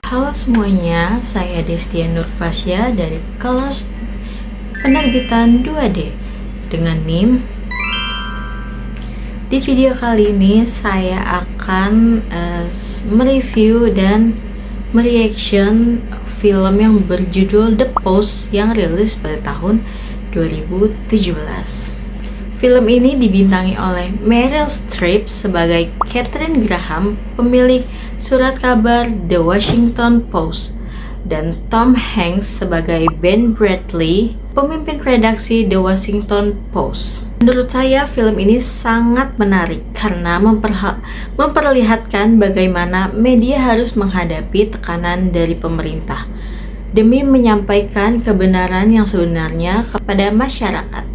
Halo semuanya, saya Destia Nurfasya dari kelas penerbitan 2D dengan NIM. Di video kali ini saya akan mereview dan mereaction film yang berjudul The Post yang rilis pada tahun 2017. Film ini dibintangi oleh Meryl Streep sebagai Katharine Graham, pemilik surat kabar The Washington Post, dan Tom Hanks sebagai Ben Bradley, pemimpin redaksi The Washington Post. Menurut saya film ini sangat menarik karena memperlihatkan bagaimana media harus menghadapi tekanan dari pemerintah demi menyampaikan kebenaran yang sebenarnya kepada masyarakat.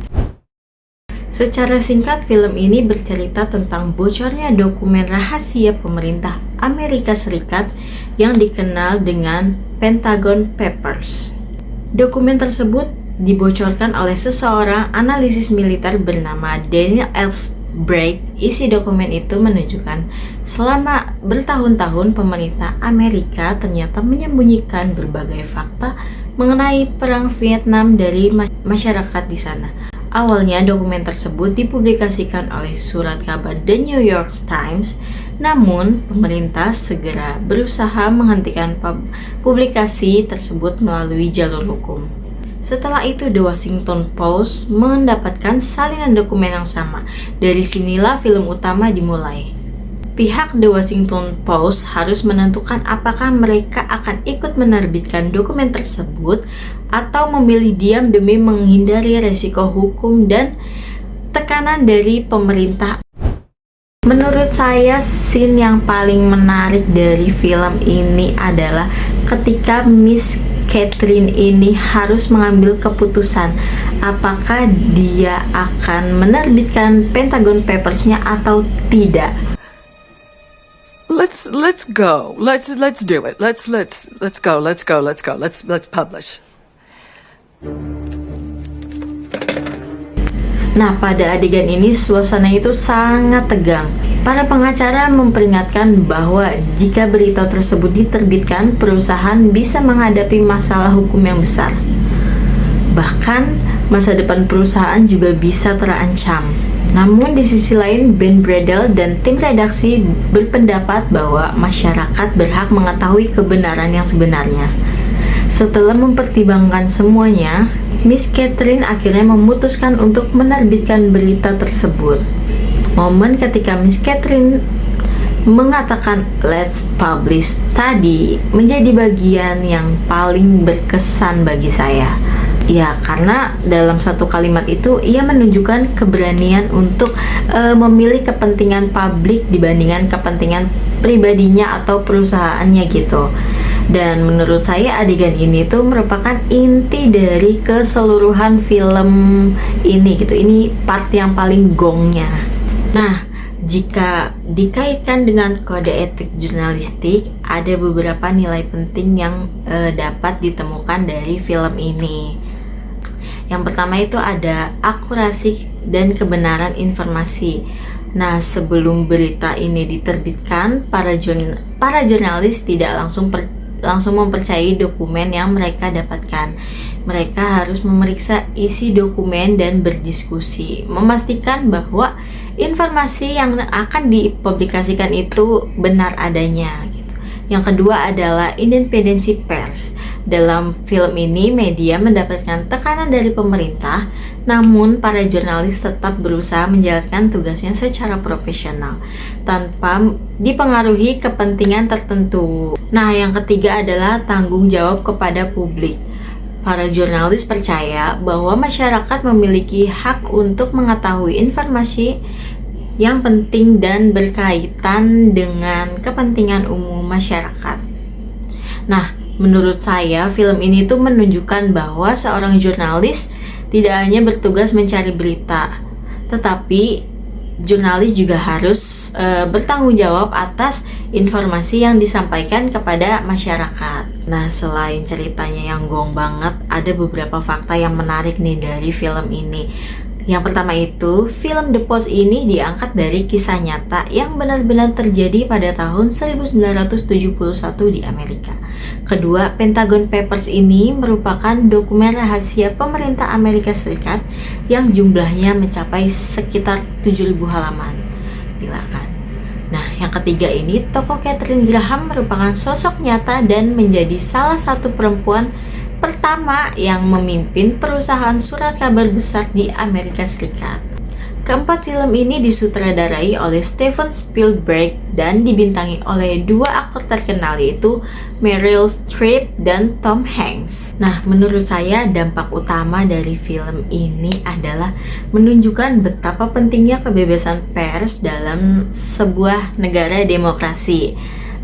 Secara singkat, film ini bercerita tentang bocornya dokumen rahasia pemerintah Amerika Serikat yang dikenal dengan Pentagon Papers. Dokumen tersebut dibocorkan oleh seseorang analisis militer bernama Daniel Albright. Isi dokumen itu menunjukkan selama bertahun-tahun pemerintah Amerika ternyata menyembunyikan berbagai fakta mengenai perang Vietnam dari masyarakat di sana. Awalnya dokumen tersebut dipublikasikan oleh surat kabar The New York Times, namun pemerintah segera berusaha menghentikan publikasi tersebut melalui jalur hukum. Setelah itu The Washington Post mendapatkan salinan dokumen yang sama. Dari sinilah film utama dimulai. Pihak The Washington Post harus menentukan apakah mereka akan ikut menerbitkan dokumen tersebut atau memilih diam demi menghindari resiko hukum dan tekanan dari pemerintah. Menurut saya, scene yang paling menarik dari film ini adalah ketika Miss Katharine ini harus mengambil keputusan apakah dia akan menerbitkan Pentagon Papers-nya atau tidak. Let's go. Let's do it. Let's go. Let's publish. Nah, pada adegan ini suasana itu sangat tegang. Para pengacara memperingatkan bahwa jika berita tersebut diterbitkan, perusahaan bisa menghadapi masalah hukum yang besar. Bahkan, masa depan perusahaan juga bisa terancam. Namun di sisi lain, Ben Bradley dan tim redaksi berpendapat bahwa masyarakat berhak mengetahui kebenaran yang sebenarnya. Setelah mempertimbangkan semuanya, Miss Katharine akhirnya memutuskan untuk menerbitkan berita tersebut. Momen ketika Miss Katharine mengatakan let's publish tadi menjadi bagian yang paling berkesan bagi saya. Ya, karena dalam satu kalimat itu ia menunjukkan keberanian untuk memilih kepentingan publik dibandingkan kepentingan pribadinya atau perusahaannya gitu. Dan menurut saya adegan ini tuh merupakan inti dari keseluruhan film ini gitu. Ini part yang paling gongnya. Nah, jika dikaitkan dengan kode etik jurnalistik, ada beberapa nilai penting yang dapat ditemukan dari film ini. Yang pertama itu ada akurasi dan kebenaran informasi. Nah, sebelum berita ini diterbitkan, para jurnalis tidak langsung mempercayai dokumen yang mereka dapatkan. Mereka harus memeriksa isi dokumen dan berdiskusi, memastikan bahwa informasi yang akan dipublikasikan itu benar adanya. Yang kedua adalah independensi pers. Dalam film ini, media mendapatkan tekanan dari pemerintah, namun para jurnalis tetap berusaha menjalankan tugasnya secara profesional, tanpa dipengaruhi kepentingan tertentu. Nah, yang ketiga adalah tanggung jawab kepada publik. Para jurnalis percaya bahwa masyarakat memiliki hak untuk mengetahui informasi yang penting dan berkaitan dengan kepentingan umum masyarakat. Nah, menurut saya film ini tuh menunjukkan bahwa seorang jurnalis tidak hanya bertugas mencari berita, tetapi jurnalis juga harus bertanggung jawab atas informasi yang disampaikan kepada masyarakat. Nah, selain ceritanya yang gong banget, ada beberapa fakta yang menarik nih dari film ini. Yang pertama itu, film The Post ini diangkat dari kisah nyata yang benar-benar terjadi pada tahun 1971 di Amerika. Kedua, Pentagon Papers ini merupakan dokumen rahasia pemerintah Amerika Serikat yang jumlahnya mencapai sekitar 7.000 halaman. Gila kan? Nah, yang ketiga ini, tokoh Katharine Graham merupakan sosok nyata dan menjadi salah satu perempuan pertama yang memimpin perusahaan surat kabar besar di Amerika Serikat. Keempat film ini disutradarai oleh Steven Spielberg dan dibintangi oleh dua aktor terkenal yaitu Meryl Streep dan Tom Hanks. Nah, menurut saya dampak utama dari film ini adalah menunjukkan betapa pentingnya kebebasan pers dalam sebuah negara demokrasi.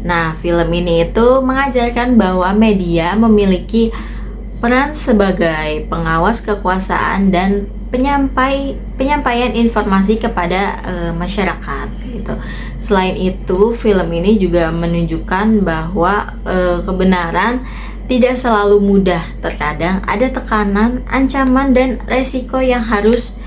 Nah, film ini itu mengajarkan bahwa media memiliki peran sebagai pengawas kekuasaan dan penyampaian informasi kepada masyarakat gitu. Selain itu, film ini juga menunjukkan bahwa kebenaran tidak selalu mudah. Terkadang ada tekanan, ancaman dan resiko yang harus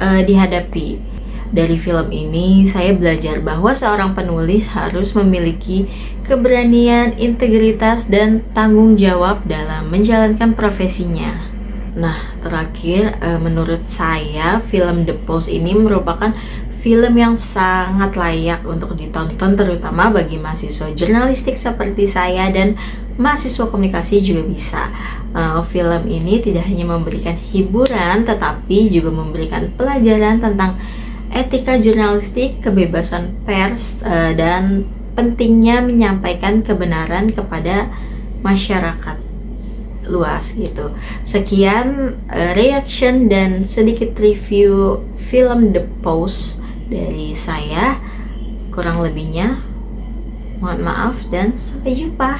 dihadapi. Dari film ini, saya belajar bahwa seorang penulis harus memiliki keberanian, integritas, dan tanggung jawab dalam menjalankan profesinya. Nah, terakhir, menurut saya, film The Post ini merupakan film yang sangat layak untuk ditonton, terutama bagi mahasiswa jurnalistik seperti saya dan mahasiswa komunikasi juga bisa. Film ini tidak hanya memberikan hiburan, tetapi juga memberikan pelajaran tentang etika jurnalistik, kebebasan pers, dan pentingnya menyampaikan kebenaran kepada masyarakat luas gitu. Sekian reaction dan sedikit review film The Post dari saya. Kurang lebihnya mohon maaf dan sampai jumpa.